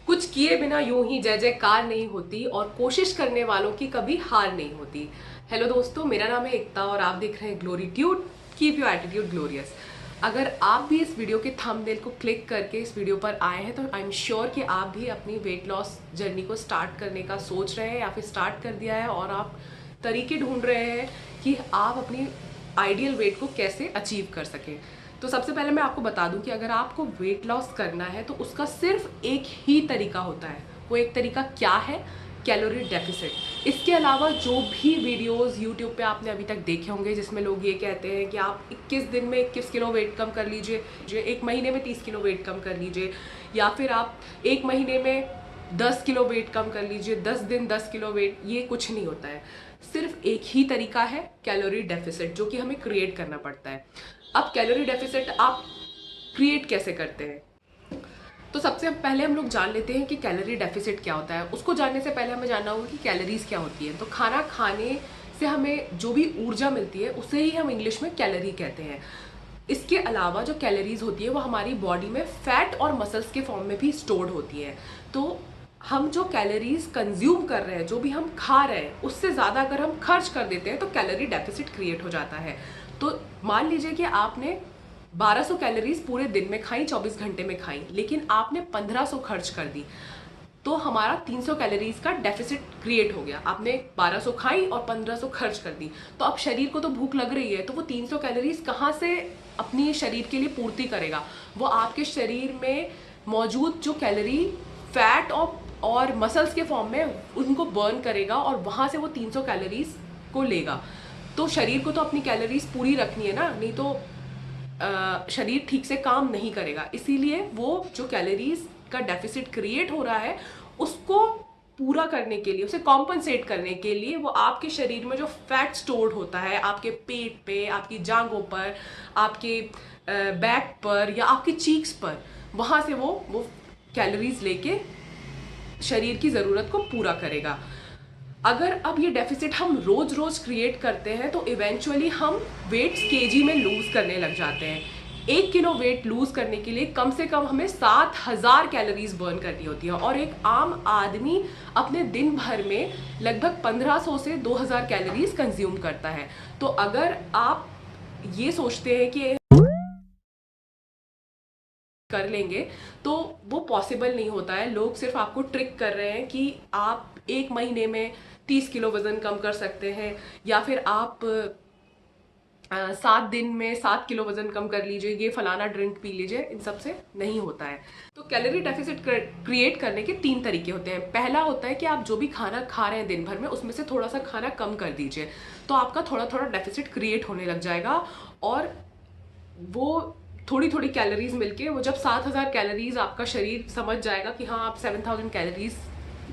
कुछ किए बिना यूं ही जय जयकार नहीं होती और कोशिश करने वालों की कभी हार नहीं होती। हेलो दोस्तों, मेरा नाम है एकता और आप देख रहे हैं ग्लोरीट्यूड, कीप योर एटीट्यूड ग्लोरियस। अगर आप भी इस वीडियो के थंबनेल को क्लिक करके इस वीडियो पर आए हैं तो आई एम श्योर कि आप भी अपनी वेट लॉस जर्नी को स्टार्ट करने का सोच रहे हैं या फिर स्टार्ट कर दिया है और आप तरीके ढूंढ रहे हैं कि आप अपनी आइडियल वेट को कैसे अचीव कर सकें। तो सबसे पहले मैं आपको बता दूं कि अगर आपको वेट लॉस करना है तो उसका सिर्फ एक ही तरीका होता है। वो एक तरीका क्या है? Calorie deficit. इसके अलावा जो भी वीडियोस यूट्यूब पे आपने अभी तक देखे होंगे जिसमें लोग ये कहते हैं कि आप 21 दिन में 21 किलो वेट कम कर लीजिए, एक महीने में 30 किलो वेट कम कर लीजिए, या फिर आप एक महीने में 10 किलो वेट कम कर लीजिए, 10 दिन 10 किलो वेट, ये कुछ नहीं होता है। सिर्फ एक ही तरीका है कैलोरी डेफिसिट, जो कि हमें क्रिएट करना पड़ता है। अब कैलोरी डेफिसिट आप क्रिएट कैसे करते हैं? तो सबसे पहले हम लोग जान लेते हैं कि कैलोरी डेफिसिट क्या होता है। उसको जानने से पहले हमें जानना होगा कि कैलोरीज क्या होती है। तो खाना खाने से हमें जो भी ऊर्जा मिलती है उसे ही हम इंग्लिश में कैलोरी कहते हैं। इसके अलावा जो कैलोरीज होती है वो हमारी बॉडी में फैट और मसल्स के फॉर्म में भी स्टोर्ड होती है। तो हम जो कैलोरीज कंज्यूम कर रहे हैं, जो भी हम खा रहे हैं, उससे ज़्यादा अगर हम खर्च कर देते हैं तो कैलोरी डेफिसिट क्रिएट हो जाता है। तो मान लीजिए कि आपने 1200 कैलोरीज पूरे दिन में खाई, 24 घंटे में खाई, लेकिन आपने 1500 खर्च कर दी, तो हमारा 300 कैलोरीज का डेफिसिट क्रिएट हो गया। आपने 1200 खाई और 1500 खर्च कर दी, तो अब शरीर को तो भूख लग रही है, तो वो 300 कैलोरीज कहाँ से अपनी शरीर के लिए पूर्ति करेगा? वो आपके शरीर में मौजूद जो कैलोरी फैट और मसल्स के फॉर्म में उनको बर्न करेगा और वहाँ से वो 300 कैलोरीज को लेगा। तो शरीर को तो अपनी कैलोरीज पूरी रखनी है ना, नहीं तो शरीर ठीक से काम नहीं करेगा। इसीलिए वो जो कैलोरीज का डेफिसिट क्रिएट हो रहा है उसको पूरा करने के लिए, उसे कॉम्पनसेट करने के लिए, वो आपके शरीर में जो फैट स्टोर्ड होता है आपके पेट पे, आपकी जांघों पर, आपके बैक पर या आपकी चीक्स पर, वहाँ से वो कैलोरीज लेके शरीर की ज़रूरत को पूरा करेगा। अगर अब ये डेफिसिट हम रोज रोज क्रिएट करते हैं तो इवेंचुअली हम वेट केजी में लूज करने लग जाते हैं। 1 किलो वेट लूज करने के लिए कम से कम हमें 7000 कैलोरीज बर्न करनी होती है और एक आम आदमी अपने दिन भर में लगभग 1500 से 2000 कैलोरीज कंज्यूम करता है। तो अगर आप ये सोचते हैं कि कर लेंगे तो वो पॉसिबल नहीं होता है। लोग सिर्फ आपको ट्रिक कर रहे हैं कि आप एक महीने में 30 किलो वजन कम कर सकते हैं, या फिर आप 7 दिन में 7 किलो वजन कम कर लीजिए, ये फलाना ड्रिंक पी लीजिए। इन सब से नहीं होता है। तो कैलोरी डेफिसिट क्रिएट करने के 3 तरीके होते हैं। पहला होता है कि आप जो भी खाना खा रहे हैं दिन भर में उसमें से थोड़ा सा खाना कम कर दीजिए, तो आपका थोड़ा थोड़ा डेफिसिट क्रिएट होने लग जाएगा और वो थोड़ी थोड़ी कैलोरीज मिलके वो जब 7000 कैलोरीज आपका शरीर समझ जाएगा कि हाँ आप 7000 कैलोरीज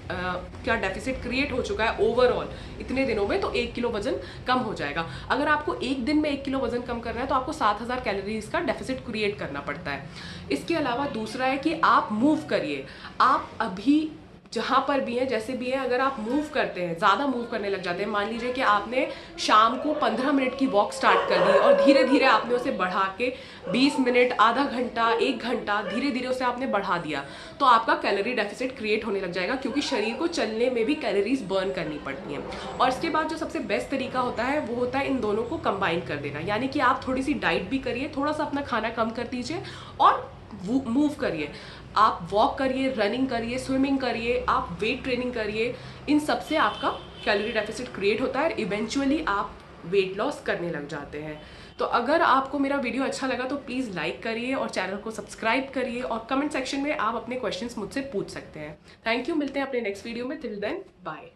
क्या डेफिसिट क्रिएट हो चुका है ओवरऑल इतने दिनों में, तो 1 किलो वजन कम हो जाएगा। अगर आपको एक दिन में 1 किलो वजन कम करना है तो आपको 7000 कैलोरीज का डेफिसिट क्रिएट करना पड़ता है। इसके अलावा दूसरा है कि आप मूव करिए। आप अभी जहाँ पर भी हैं, जैसे भी हैं, अगर आप मूव करते हैं, ज़्यादा मूव करने लग जाते हैं, मान लीजिए कि आपने शाम को 15 मिनट की वॉक स्टार्ट कर दी और धीरे धीरे आपने उसे बढ़ा के 20 मिनट, आधा घंटा, 1 घंटा, धीरे धीरे उसे आपने बढ़ा दिया, तो आपका कैलोरी डेफिसिट क्रिएट होने लग जाएगा, क्योंकि शरीर को चलने में भी कैलोरीज बर्न करनी पड़ती हैं। और इसके बाद जो सबसे बेस्ट तरीका होता है वो होता है इन दोनों को कंबाइन कर देना। यानी कि आप थोड़ी सी डाइट भी करिए, थोड़ा सा अपना खाना कम कर दीजिए और मूव करिए। आप वॉक करिए, रनिंग करिए, स्विमिंग करिए, आप वेट ट्रेनिंग करिए। इन सब से आपका कैलोरी डेफिसिट क्रिएट होता है और इवेंचुअली आप वेट लॉस करने लग जाते हैं। तो अगर आपको मेरा वीडियो अच्छा लगा तो प्लीज़ लाइक करिए और चैनल को सब्सक्राइब करिए और कमेंट सेक्शन में आप अपने क्वेश्चंस मुझसे पूछ सकते हैं। थैंक यू, मिलते हैं अपने नेक्स्ट वीडियो में। Till then bye.